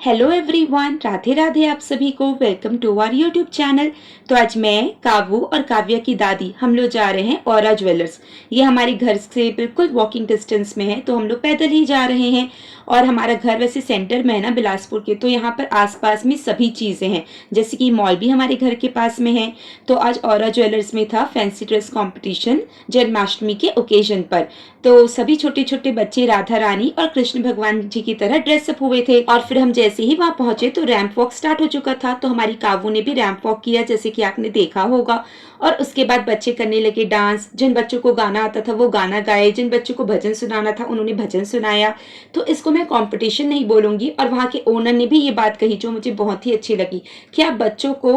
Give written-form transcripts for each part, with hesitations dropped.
Hello everyone, Radhe Radhe आप सभी को। Welcome to our YouTube channel. तो आज मैं, काव्या और काव्या की दादी हम लोग जा रहे हैं औरा ज्वेलर्स। ये हमारे घर से बिल्कुल वॉकिंग डिस्टेंस में है, तो हम लोग पैदल ही जा रहे हैं। और हमारा घर वैसे सेंटर में है ना, बिलासपुर के, तो यहाँ पर आसपास में सभी चीज़ें हैं। जैसे कि मॉल भी हमारे घर के पास में है। तो आज औरा ज्वेलर्स में था फैंसी ड्रेस कॉम्पिटिशन जन्माष्टमी के ओकेजन पर। तो सभी छोटे छोटे बच्चे राधा रानी और कृष्ण भगवान जी की तरह ड्रेसअप हुए थे। और फिर हम जैसे ही वहां पहुंचे तो रैंप वॉक स्टार्ट हो चुका था। तो हमारी काव्या ने भी रैंप वॉक किया, जैसे कि आपने देखा होगा। और उसके बाद बच्चे करने लगे डांस। जिन बच्चों को गाना आता था वो गाना गाए, जिन बच्चों को भजन सुनाना था उन्होंने भजन सुनाया। तो इसको मैं कंपटीशन नहीं बोलूंगी। और वहाँ के ओनर ने भी ये बात कही जो मुझे बहुत ही अच्छी लगी कि आप बच्चों को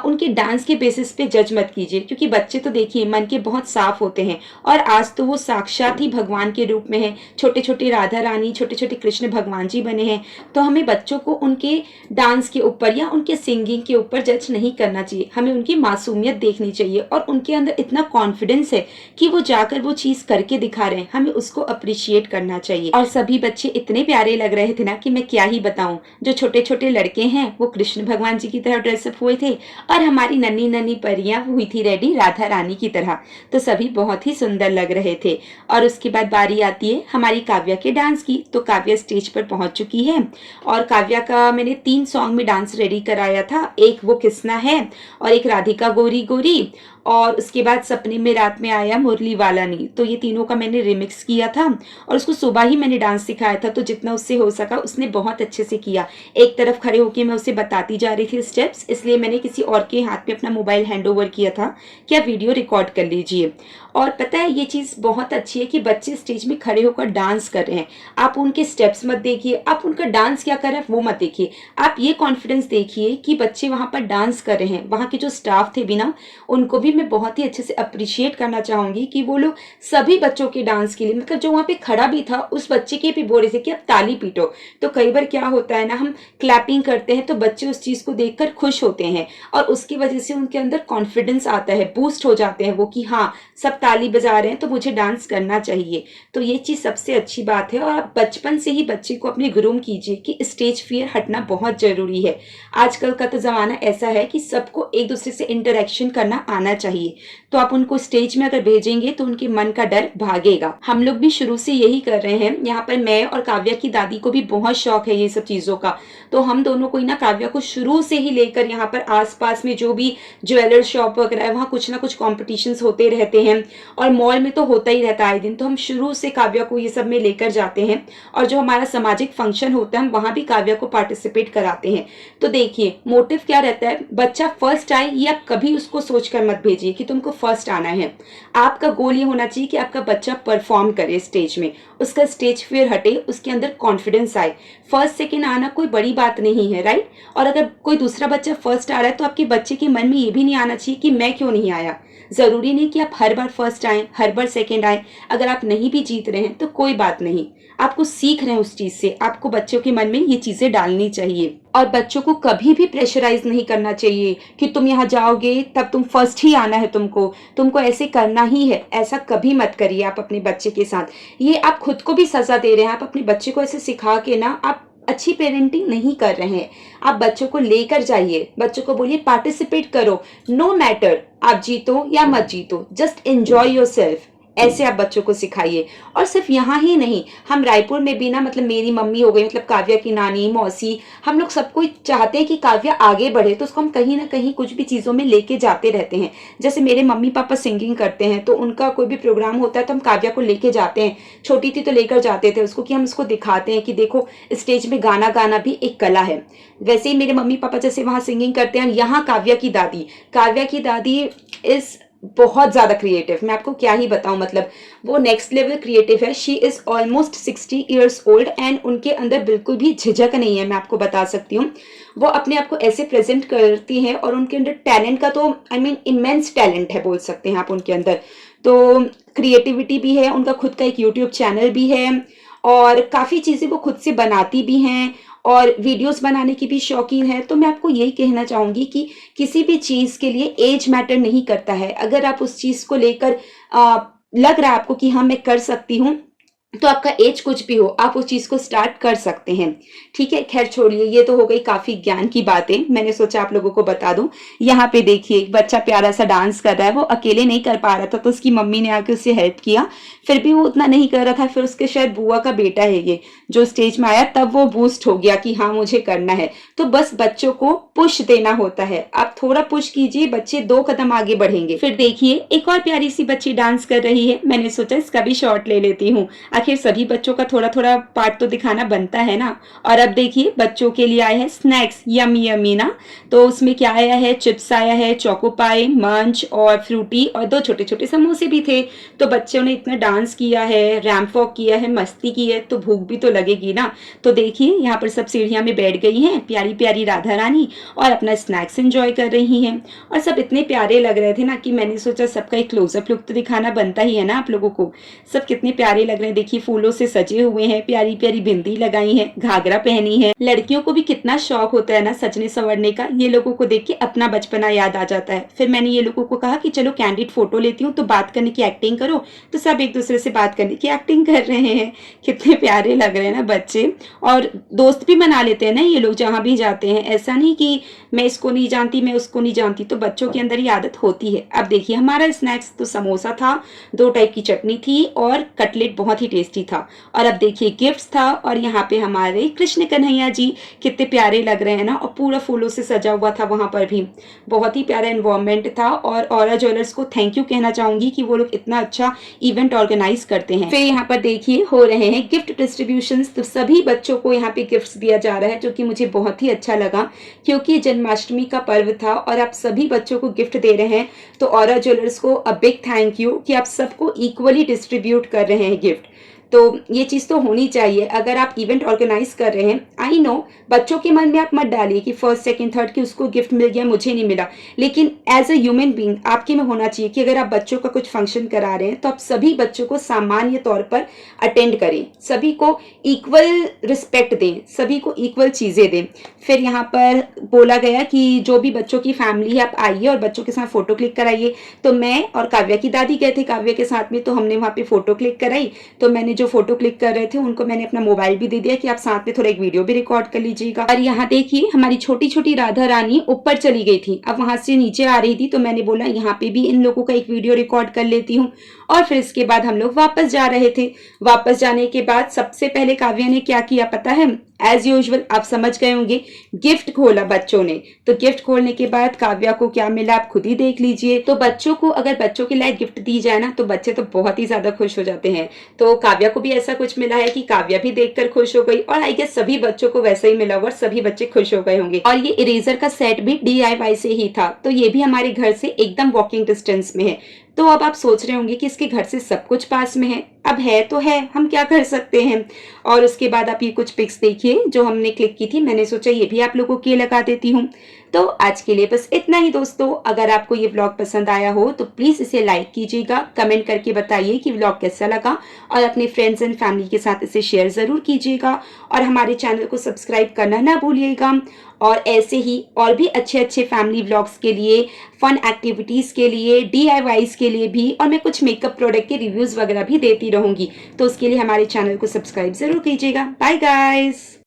उनके डांस के बेसिस पे जज मत कीजिए, क्योंकि बच्चे तो देखिए मन के बहुत साफ होते हैं। और आज तो वो साक्षात ही भगवान के रूप में है। छोटे छोटे राधा रानी, छोटे छोटे कृष्ण भगवान जी बने हैं। तो हमें बच्चों को उनके डांस के ऊपर या उनके सिंगिंग के ऊपर जज नहीं करना चाहिए। हमें उनकी मासूमियत देखनी चाहिए और उनके अंदर इतना कॉन्फिडेंस है कि वो जाकर वो चीज करके दिखा रहे हैं, हमें उसको अप्रिशिएट करना चाहिए। और सभी बच्चे इतने प्यारे लग रहे थे ना कि मैं क्या ही बताऊं। जो छोटे छोटे लड़के हैं वो कृष्ण भगवान जी की तरह ड्रेसअप हुए थे, और हमारी नन्ही नन्ही परियां हुई थी रेडी राधा रानी की तरह। तो सभी बहुत ही सुंदर लग रहे थे। और उसके बाद बारी आती है हमारी काव्या के डांस की। तो काव्या स्टेज पर पहुंच चुकी है। और काव्या का मैंने 3 सॉन्ग में डांस रेडी कराया था। एक वो किसना है, और एक राधिका गोरी गोरी, और उसके बाद सपने में रात में आया मुरली वाला नी। तो ये तीनों का मैंने रिमिक्स किया था। और उसको सुबह ही मैंने डांस सिखाया था, तो जितना उससे हो सका उसने बहुत अच्छे से किया। एक तरफ खड़े होकर मैं उसे बताती जा रही थी स्टेप्स, इसलिए मैंने किसी और के हाथ में अपना मोबाइल हैंड ओवर किया था कि आप वीडियो रिकॉर्ड कर लीजिए। और पता है ये चीज़ बहुत अच्छी है कि बच्चे स्टेज में खड़े होकर डांस कर रहे हैं। आप उनके स्टेप्स मत देखिए, आप उनका डांस क्या कर रहे हैं वो मत देखिए। आप ये कॉन्फिडेंस देखिए कि बच्चे वहां पर डांस कर रहे हैं। वहां के जो स्टाफ थे भी ना, उनको भी मैं बहुत ही अच्छे से अप्रिशिएट करना चाहूंगी कि वो लोग सभी बच्चों के डांस के लिए, मतलब जो वहां पे खड़ा भी था उस बच्चे के भी बोल रहे थे कि अब ताली पीटो। तो कई बार क्या होता है ना, हम क्लैपिंग करते हैं तो बच्चे उस चीज को देखकर खुश होते हैं, और उसकी वजह से उनके अंदर कॉन्फिडेंस आता है, बूस्ट हो जाते हैं वो कि हाँ सब ताली बजा रहे हैं तो मुझे डांस करना चाहिए। तो ये चीज सबसे अच्छी बात है। और आप बचपन से ही बच्चे को अपने ग्रूम कीजिए कि स्टेज फियर हटना बहुत जरूरी है। आजकल का तो जमाना ऐसा है कि सबको एक दूसरे से इंटरेक्शन करना आना चाहिए। तो आप उनको स्टेज में अगर भेजेंगे तो उनके मन का डर भागेगा। हम लोग भी शुरू से यही कर रहे हैं। यहाँ पर मैं और काव्या की दादी को भी बहुत शौक है ये सब चीजों का। तो हम दोनों को ही ना, काव्या को शुरू से ही लेकर यहाँ पर आसपास में जो भी ज्वेलर शॉप वगैरह है वहाँ कुछ ना कुछ कॉम्पिटिशन्स होते रहते हैं। और मॉल में तो होता ही रहता है आए दिन। तो हम शुरू से काव्या को ये सब में लेकर जाते हैं। और जो हमारा सामाजिक फंक्शन होता है हम वहां भी काव्या को पार्टिसिपेट कराते हैं। तो देखिए मोटिव क्या रहता है, बच्चा फर्स्ट आए ये आप कभी उसको सोचकर मत भेजिए कि तुमको फर्स्ट आना है। आपका गोल ये होना चाहिए कि आपका बच्चा परफॉर्म करे स्टेज में, उसका स्टेज फियर हटे, उसके अंदर कॉन्फिडेंस आए। फर्स्ट सेकेंड आना कोई बड़ी बात नहीं है, राइट। और अगर कोई दूसरा बच्चा फर्स्ट आ रहा है तो आपके बच्चे के मन में ये भी नहीं आना चाहिए कि मैं क्यों नहीं आया। जरूरी नहीं कि आप हर बार फर्स्ट आए, हर बार सेकेंड आए। अगर आप नहीं भी जीत रहे हैं तो कोई बात नहीं, आपको सीख रहे हैं उस चीज से। आपको बच्चों के मन में ये चीजें डालनी चाहिए। और बच्चों को कभी भी प्रेशराइज नहीं करना चाहिए कि तुम यहाँ जाओगे तब तुम फर्स्ट ही आना है, तुमको ऐसे करना ही है। ऐसा कभी मत करिए आप अपने बच्चे के साथ। ये आप खुद को भी सजा दे रहे हैं। आप अपने बच्चे को ऐसे सिखा के ना, आप अच्छी पेरेंटिंग नहीं कर रहे हैं। आप बच्चों को लेकर जाइए, बच्चों को बोलिए पार्टिसिपेट करो। नो मैटर आप जीतो या मत जीतो, जस्ट एंजॉय योर सेल्फ। ऐसे आप बच्चों को सिखाइए। और सिर्फ यहाँ ही नहीं, हम रायपुर में भी ना, मतलब मेरी मम्मी हो गई, मतलब काव्या की नानी, मौसी, हम लोग सबको चाहते हैं कि काव्या आगे बढ़े। तो उसको हम कहीं ना कहीं कुछ भी चीज़ों में लेके जाते रहते हैं। जैसे मेरे मम्मी पापा सिंगिंग करते हैं, तो उनका कोई भी प्रोग्राम होता है तो हम काव्या को लेके जाते हैं। छोटी थी तो लेकर जाते थे उसको, कि हम उसको दिखाते हैं कि देखो स्टेज में गाना गाना भी एक कला है। वैसे ही मेरे मम्मी पापा जैसे वहाँ सिंगिंग करते हैं, यहाँ काव्या की दादी इज बहुत ज्यादा क्रिएटिव। मैं आपको क्या ही बताऊं, मतलब वो नेक्स्ट लेवल क्रिएटिव है। She is almost 60 years old and उनके अंदर बिल्कुल भी झिझक नहीं है, मैं आपको बता सकती हूँ। वो अपने आप को ऐसे प्रेजेंट करती है, और उनके अंदर टैलेंट का तो आई मीन इमेंस टैलेंट है बोल सकते हैं आप उनके अंदर। तो क्रिएटिविटी भी है, उनका खुद का एक यूट्यूब चैनल भी है, और काफ़ी चीज़ें वो खुद से बनाती भी हैं, और वीडियोस बनाने की भी शौकीन है। तो मैं आपको यही कहना चाहूँगी कि किसी भी चीज़ के लिए एज मैटर नहीं करता है। अगर आप उस चीज़ को लेकर लग रहा है आपको कि हाँ मैं कर सकती हूँ, तो आपका एज कुछ भी हो, आप उस चीज़ को स्टार्ट कर सकते हैं। ठीक है, खैर छोड़िए, ये तो हो गई काफ़ी ज्ञान की बातें, मैंने सोचा आप लोगों को बता दूँ। यहाँ पे देखिए एक बच्चा प्यारा-सा डांस कर रहा है, वो अकेले नहीं कर पा रहा था, तो उसकी मम्मी ने आके उसे हेल्प किया। फिर भी वो उतना नहीं कर रहा था, फिर उसके शायद बुआ का बेटा है ये, जो स्टेज में आया तब वो बूस्ट हो गया कि हाँ, मुझे करना है। तो बस बच्चों को पुश देना होता है, आप थोड़ा पुश कीजिए, बच्चे 2 कदम आगे बढ़ेंगे। फिर देखिए एक और प्यारी-सी बच्ची डांस कर रही है, मैंने सोचा इसका भी शॉट ले लेती हूँ। आखिर सभी बच्चों का थोड़ा थोड़ा पार्ट तो दिखाना बनता है ना। और अब देखिए बच्चों के लिए आए हैं स्नैक्स, यमी यमी ना। तो उसमें क्या आया है, चिप्स आया है, चोको पाई, मंच और फ्रूटी, और 2 छोटे छोटे समोसे भी थे। तो बच्चों ने इतना डांस किया है, रैंप वॉक किया है, मस्ती की है, तो भूख भी तो लगेगी ना। तो देखिए यहाँ पर सब सीढ़ियाँ में बैठ गई हैं प्यारी प्यारी राधा रानी, और अपना स्नैक्स एंजॉय कर रही हैं। और सब इतने प्यारे लग रहे थे ना कि मैंने सोचा सबका एक क्लोजअप लुक तो दिखाना बनता ही है ना आप लोगों को। सब कितने प्यारे लग रहे हैं, देखिए फूलों से सजे हुए हैं, प्यारी प्यारी बिंदी लगाई है, घाघरा पहनी है। लड़कियों को भी कितना शौक होता है ना सजने संवरने का, ये लोगों को देख के अपना बचपना याद आ जाता है। फिर मैंने ये लोगों को कहा कि चलो कैंडिड फोटो लेती हूँ, तो बात करने की एक्टिंग करो। तो सब एक दूसरे से बात करने की एक्टिंग कर रहे हैं। कितने प्यारे लग रहे हैं ना बच्चे। और दोस्त भी बना लेते हैं ना ये लोग जहाँ भी जाते हैं, ऐसा नहीं कि मैं इसको नहीं जानती, मैं उसको नहीं जानती, तो बच्चों के अंदर ये आदत होती है। अब देखिए हमारा स्नैक्स तो समोसा था, 2 टाइप की चटनी थी और कटलेट बहुत ही टेस्टी था। और अब देखिए गिफ्ट्स था, और यहाँ पे हमारे कृष्ण कन्हैया जी कितने प्यारे लग रहे हैं ना, और पूरा फूलों से सजा हुआ था वहां पर भी। बहुत ही प्यारा एनवायरनमेंट था, और औरा ज्वेलर्स को थैंक यू कहना चाहूंगी कि वो लोग इतना अच्छा इवेंट ऑर्गेनाइज करते हैं। फिर यहाँ पर देखिए हो रहे हैं गिफ्ट डिस्ट्रीब्यूशन, तो सभी बच्चों को यहाँ पे गिफ्ट्स दिया जा रहा है, जो कि मुझे बहुत ही अच्छा लगा, क्योंकि जन्माष्टमी का पर्व था और आप सभी बच्चों को गिफ्ट दे रहे हैं। तो औरा ज्वेलर्स को अ बिग थैंक यू कि आप सबको इक्वली डिस्ट्रीब्यूट कर रहे हैं गिफ्ट। तो ये चीज़ तो होनी चाहिए अगर आप इवेंट ऑर्गेनाइज कर रहे हैं। आई नो बच्चों के मन में आप मत डालिए कि फर्स्ट सेकंड थर्ड कि उसको गिफ्ट मिल गया मुझे नहीं मिला, लेकिन एज अ ह्यूमन बीइंग आपके में होना चाहिए कि अगर आप बच्चों का कुछ फंक्शन करा रहे हैं तो आप सभी बच्चों को सामान्य तौर पर अटेंड करें, सभी को इक्वल रिस्पेक्ट दें, सभी को इक्वल चीज़ें दें। फिर यहाँ पर बोला गया कि जो भी बच्चों की फैमिली है आप आइए और बच्चों के साथ फोटो क्लिक कराइए। तो मैं और काव्या की दादी गए थे काव्या के साथ में, तो हमने वहाँ पे फोटो क्लिक कराई। तो मैंने जो फोटो क्लिक कर रहे थे उनको मैंने अपना मोबाइल भी दे दिया कि आप साथ में थोड़ा एक वीडियो भी रिकॉर्ड कर लीजिएगा। और यहाँ देखिए हमारी छोटी छोटी राधा रानी ऊपर चली गई थी, अब वहां से नीचे आ रही थी, तो मैंने बोला यहाँ पे भी इन लोगों का एक वीडियो रिकॉर्ड कर लेती हूँ। और फिर इसके बाद हम लोग वापस जा रहे थे। वापस जाने के बाद सबसे पहले काव्या ने क्या किया पता है, एज यूजुअल आप समझ गए होंगे, गिफ्ट खोला बच्चों ने। तो गिफ्ट खोलने के बाद काव्या को क्या मिला आप खुद ही देख लीजिए। तो बच्चों को अगर बच्चों के लायक गिफ्ट दी जाए ना तो बच्चे तो बहुत ही ज्यादा खुश हो जाते हैं। तो काव्या को भी ऐसा कुछ मिला है कि काव्या भी देखकर खुश हो गई, और आई गेस सभी बच्चों को वैसा ही मिला होगा, सभी बच्चे खुश हो गए होंगे। और ये इरेजर का सेट भी DIY से ही था, तो ये भी हमारे घर से एकदम वॉकिंग डिस्टेंस में है। तो अब आप सोच रहे होंगे कि इसके घर से सब कुछ पास में है, अब है तो है, हम क्या कर सकते हैं। और उसके बाद आप ये कुछ पिक्स देखिए जो हमने क्लिक की थी, मैंने सोचा ये भी आप लोगों के लिए लगा देती हूँ। तो आज के लिए बस इतना ही दोस्तों। अगर आपको ये व्लॉग पसंद आया हो तो प्लीज इसे लाइक कीजिएगा, कमेंट करके बताइए कि व्लॉग कैसा लगा, और अपने फ्रेंड्स एंड फैमिली के साथ इसे शेयर जरूर कीजिएगा, और हमारे चैनल को सब्सक्राइब करना ना भूलिएगा। और ऐसे ही और भी अच्छे अच्छे फैमिली व्लॉग्स के लिए, फन एक्टिविटीज के लिए, DIYs के लिए भी, और मैं कुछ मेकअप प्रोडक्ट के रिव्यूज वगैरह भी देती रहूंगी। तो उसके लिए हमारे चैनल को सब्सक्राइब जरूर कीजिएगा। Bye guys.